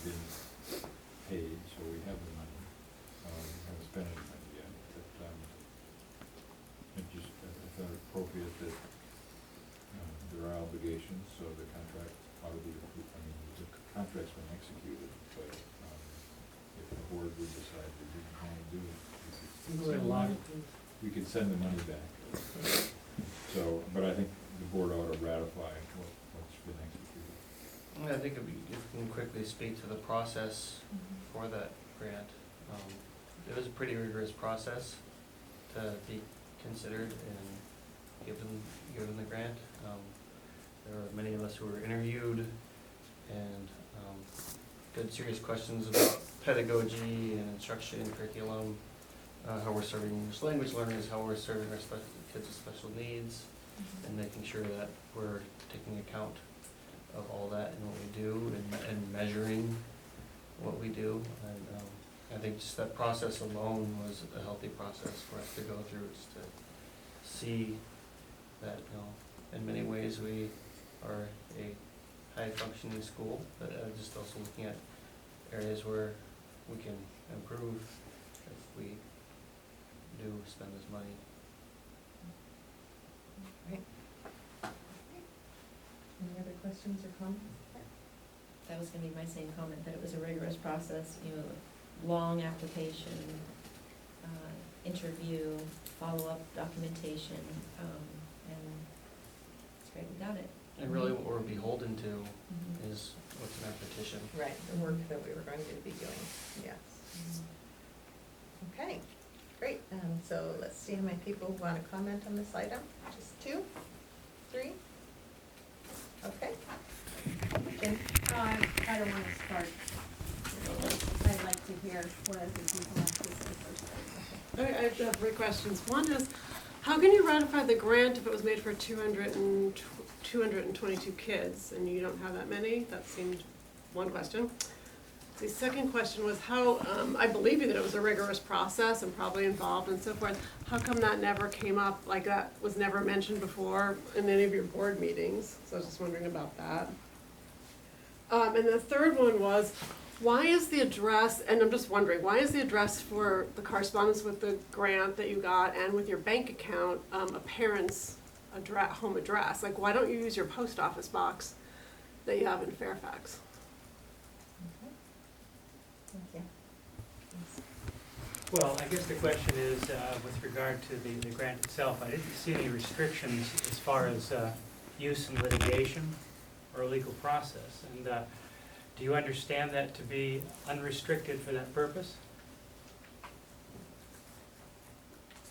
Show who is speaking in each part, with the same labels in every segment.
Speaker 1: been paid, so we have the money. We haven't spent any money yet, but it just, I thought it appropriate that there are obligations, so the contract ought to be, I mean, the contract's been executed, but if the board would decide they didn't want to do it, we could send the money back. So, but I think the board ought to ratify what's been executed.
Speaker 2: I think if we can quickly speak to the process for that grant. It was a pretty rigorous process to be considered and given the grant. There were many of us who were interviewed, and good serious questions about pedagogy and instruction, curriculum, how we're serving English language learners, how we're serving our kids with special needs, and making sure that we're taking account of all that in what we do and measuring what we do. And I think just that process alone was a healthy process for us to go through, just to see that, in many ways we are a high functioning school, but just also looking at areas where we can improve if we do spend this money.
Speaker 3: Right. Any other questions or comments?
Speaker 4: That was gonna be my same comment, that it was a rigorous process, long application, interview, follow-up documentation, and it's great we got it.
Speaker 2: And really what we're beholden to is what's in our petition.
Speaker 3: Right, the work that we were going to be doing, yes. Okay, great, so let's see how many people want to comment on this item. Just 2, 3? Okay. Jen?
Speaker 5: I don't want to start. I'd like to hear what other people have to say first.
Speaker 6: Okay, I have 3 questions. One is, how can you ratify the grant if it was made for 222 kids and you don't have that many? That seemed one question. The second question was how, I believe you that it was a rigorous process and probably involved and so forth. How come that never came up, like that was never mentioned before in any of your board meetings? So I was just wondering about that. And the third one was, why is the address, and I'm just wondering, why is the address for the correspondence with the grant that you got and with your bank account a parent's home address? Like, why don't you use your post office box that you have in Fairfax?
Speaker 3: Okay. Thank you.
Speaker 7: Well, I guess the question is, with regard to the grant itself, I didn't see any restrictions as far as use in litigation or legal process. And do you understand that to be unrestricted for that purpose?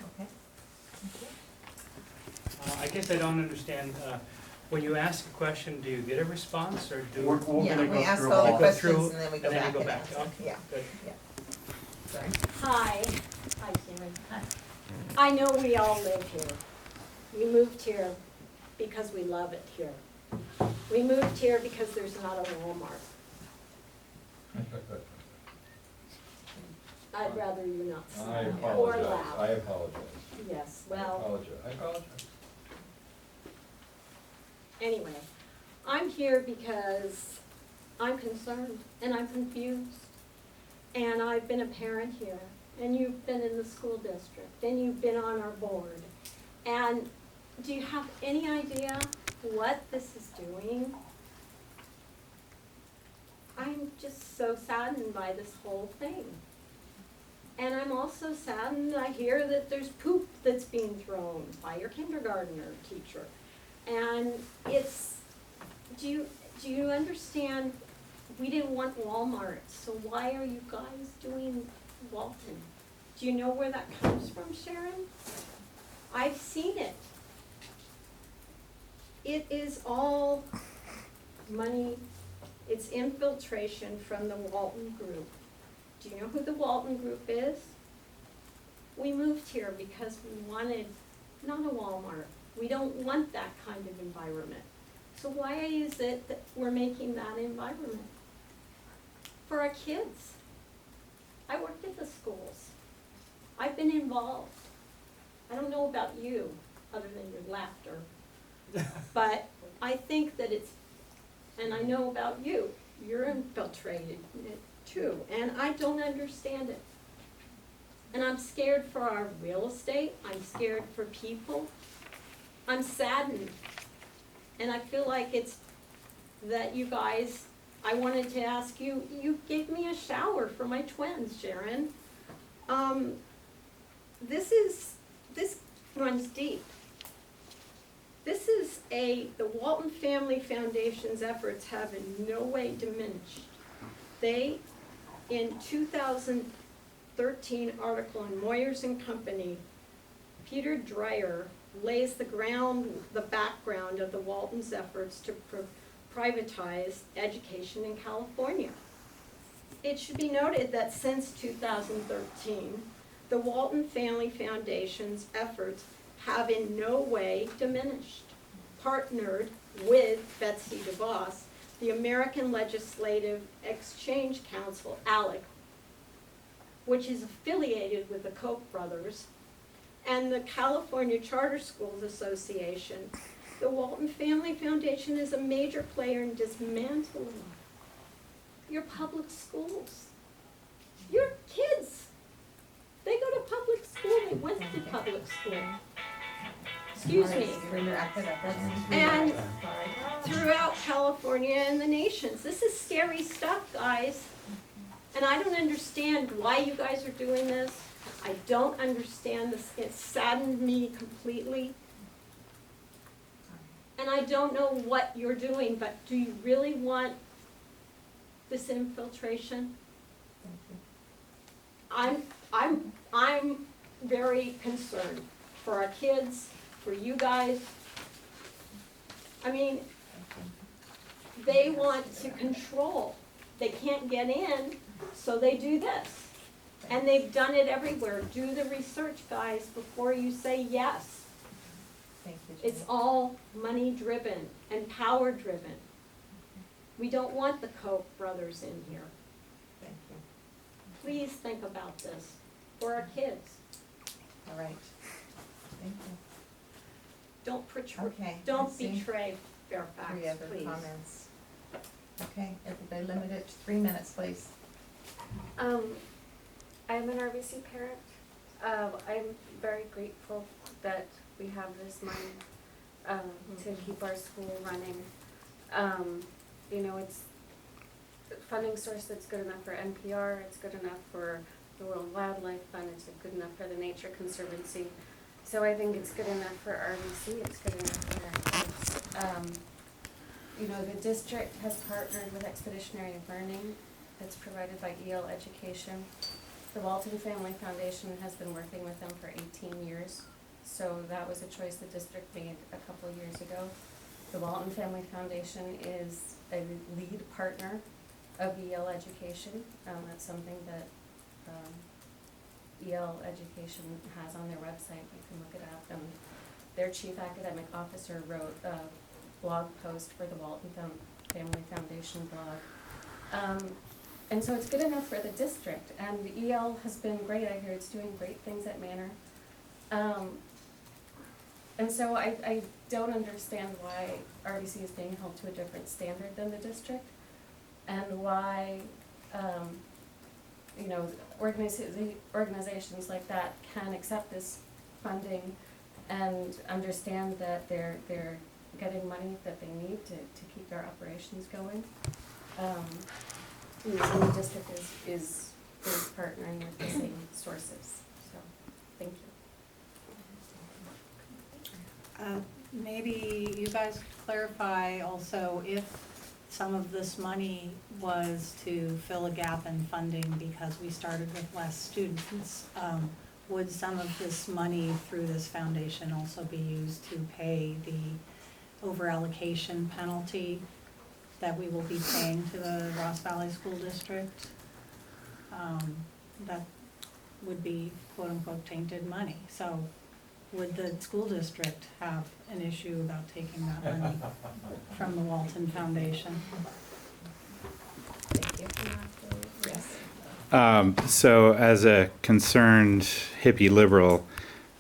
Speaker 3: Okay. Thank you.
Speaker 7: I guess I don't understand, when you ask a question, do you get a response, or do
Speaker 8: We're
Speaker 3: Yeah,
Speaker 8: gonna
Speaker 3: we
Speaker 8: go
Speaker 3: ask
Speaker 8: through
Speaker 3: all the
Speaker 8: all.
Speaker 3: questions and then we go
Speaker 7: and then
Speaker 3: back
Speaker 7: you go
Speaker 3: and
Speaker 7: back.
Speaker 3: answer.
Speaker 7: Okay,
Speaker 3: Yeah,
Speaker 7: good.
Speaker 3: yeah. Sorry.
Speaker 5: Hi. Hi, Sharon. Hi. I know we all live here. We moved here because we love it here. We moved here because there's not a Walmart. I'd rather you not
Speaker 1: I
Speaker 5: say or
Speaker 1: apologize,
Speaker 5: laugh.
Speaker 1: I apologize.
Speaker 5: Yes,
Speaker 1: I
Speaker 5: well,
Speaker 1: apologize.
Speaker 5: anyway, I'm here because I'm concerned and I'm confused. And I've been a parent here, and you've been in the school district, and you've been on our board. And do you have any idea what this is doing? I'm just so saddened by this whole thing. And I'm also saddened, I hear that there's poop that's being thrown by your kindergartner teacher. And it's, do you understand, we didn't want Walmart, so why are you guys doing Walton? Do you know where that comes from, Sharon? I've seen it. It is all money, it's infiltration from the Walton Group. Do you know who the Walton Group is? We moved here because we wanted, not a Walmart. We don't want that kind of environment. So why is it that we're making that environment? For our kids. I worked at the schools. I've been involved. I don't know about you, other than your laughter. But I think that it's, and I know about you, you're infiltrated it too, and I don't understand it. And I'm scared for our real estate, I'm scared for people, I'm saddened. And I feel like it's that you guys, I wanted to ask you, you gave me a shower for my twins, Sharon. This runs deep. The Walton Family Foundation's efforts have in no way diminished. They, in 2013 article in Moyers and Company, Peter Dreyer lays the background of the Walton's efforts to privatize education in California. It should be noted that since 2013, the Walton Family Foundation's efforts have in no way diminished. Partnered with Betsy DeVos, the American Legislative Exchange Council, ALEC, which is affiliated with the Koch brothers, and the California Charter Schools Association, the Walton Family Foundation is a major player in dismantling your public schools. Your kids, they go to public school, they went to public school. Excuse me. And throughout California and the nations. This is scary stuff, guys. And I don't understand why you guys are doing this. I don't understand this. It saddened me completely. And I don't know what you're doing, but do you really want this infiltration? I'm very concerned for our kids, for you guys. I mean, they want to control. They can't get in, so they do this. And they've done it everywhere. Do the research, guys, before you say yes.
Speaker 3: Thank you,
Speaker 5: It's all money driven and power driven. We don't want the Koch brothers in here.
Speaker 3: Thank you.
Speaker 5: Please think about this for our kids.
Speaker 3: All right. Thank you. Okay,
Speaker 5: Don't
Speaker 3: I see
Speaker 5: betray Fairfax,
Speaker 3: Three other
Speaker 5: please.
Speaker 3: comments. Okay, everybody limit it to 3 minutes, please.
Speaker 8: I'm an RBC parent. I'm very grateful that we have this money to keep our school running. You know, it's a funding source that's good enough for NPR, it's good enough for the World Wildlife Fund, it's good enough for the Nature Conservancy. So I think it's good enough for RBC, it's good enough for our kids. You know, the district has partnered with Expeditionary Learning that's provided by EL Education. The Walton Family Foundation has been working with them for 18 years. So that was a choice the district made a couple of years ago. The Walton Family Foundation is a lead partner of EL Education. That's something that EL Education has on their website. You can look it up. Their chief academic officer wrote a blog post for the Walton Family Foundation blog. And so it's good enough for the district. And the EL has been great. I hear it's doing great things at Manor. And so I don't understand why RBC is being held to a different standard than the district, and why, you know, organizations like that can accept this funding and understand that they're getting money that they need to keep their operations going. And the district is partnering with the same sources. So, thank you.
Speaker 9: Maybe you guys could clarify also if some of this money was to fill a gap in funding because we started with less students. Would some of this money through this foundation also be used to pay the over-allocation penalty that we will be paying to the Ross Valley School District? That would be quote-unquote tainted money. So would the school district have an issue about taking that money from the Walton Foundation?
Speaker 3: Thank you. Yes.
Speaker 10: So as a concerned hippie liberal,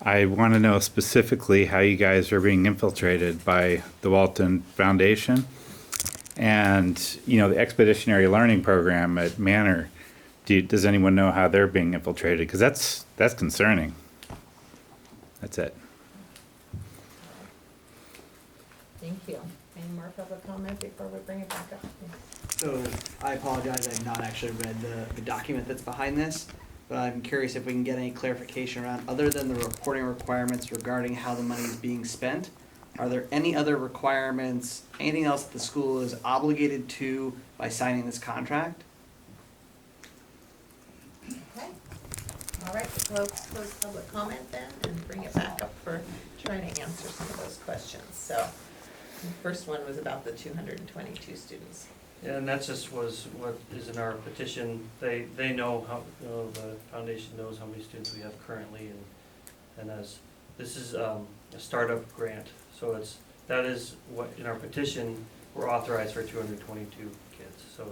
Speaker 10: I want to know specifically how you guys are being infiltrated by the Walton Foundation. And, you know, the expeditionary learning program at Manor, does anyone know how they're being infiltrated? Because that's concerning. That's it.
Speaker 3: Thank you. Any more public comment before we bring it back up?
Speaker 11: So I apologize, I've not actually read the document that's behind this, but I'm curious if we can get any clarification around, other than the reporting requirements regarding how the money is being spent, are there any other requirements, anything else that the school is obligated to by signing this contract?
Speaker 3: Okay. All right, we'll close public comment then and bring it back up for trying to answer some of those questions. So the first one was about the 222 students.
Speaker 2: Yeah, and that just was what is in our petition. They know how, you know, the foundation knows how many students we have currently, and as, this is a startup grant, so that is what, in our petition, we're authorized for 222 kids, so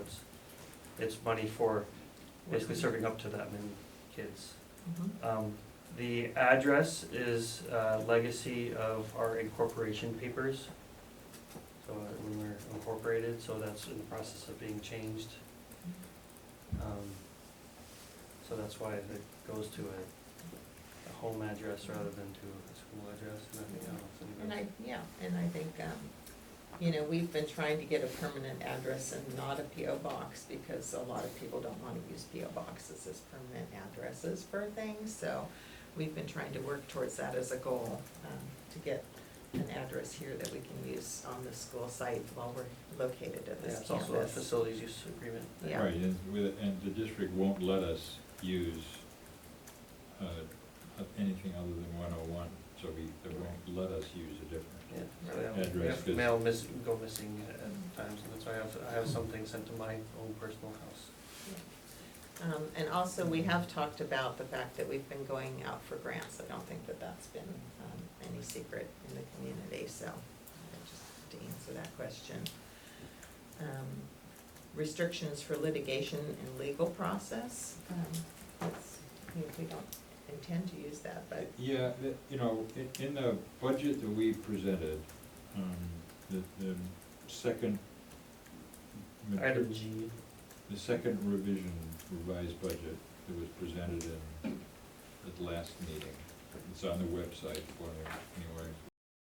Speaker 2: it's money for basically serving up to that many kids.
Speaker 3: Mhm.
Speaker 2: The address is legacy of our incorporation papers. So when we're incorporated, so that's in the process of being changed. So that's why it goes to a home address rather than to a school address, nothing else.
Speaker 3: And I think, you know, we've been trying to get a permanent address and not a PO box because a lot of people don't want to use PO boxes as permanent addresses for things. So we've been trying to work towards that as a goal, to get an address here that we can use on the school site while we're located at
Speaker 2: Yeah,
Speaker 3: this
Speaker 2: it's also a
Speaker 3: campus.
Speaker 2: facilities use agreement.
Speaker 3: Yeah.
Speaker 1: Right, and the district won't let us use, anything other than 101, so they won't let us use a different.
Speaker 2: Yeah, so yeah, we
Speaker 1: Address,
Speaker 2: have
Speaker 1: 'cause-
Speaker 2: mail go missing at times, and that's why I have something sent to my own personal house.
Speaker 3: And also, we have talked about the fact that we've been going out for grants. I don't think that that's been any secret in the community, so just to answer that question. Restrictions for litigation and legal process, we don't intend to use that, but.
Speaker 1: Yeah, you know, in the budget that we presented, the second.
Speaker 2: Item G.
Speaker 1: The second revised budget that was presented in the last meeting, it's on the website, for anyone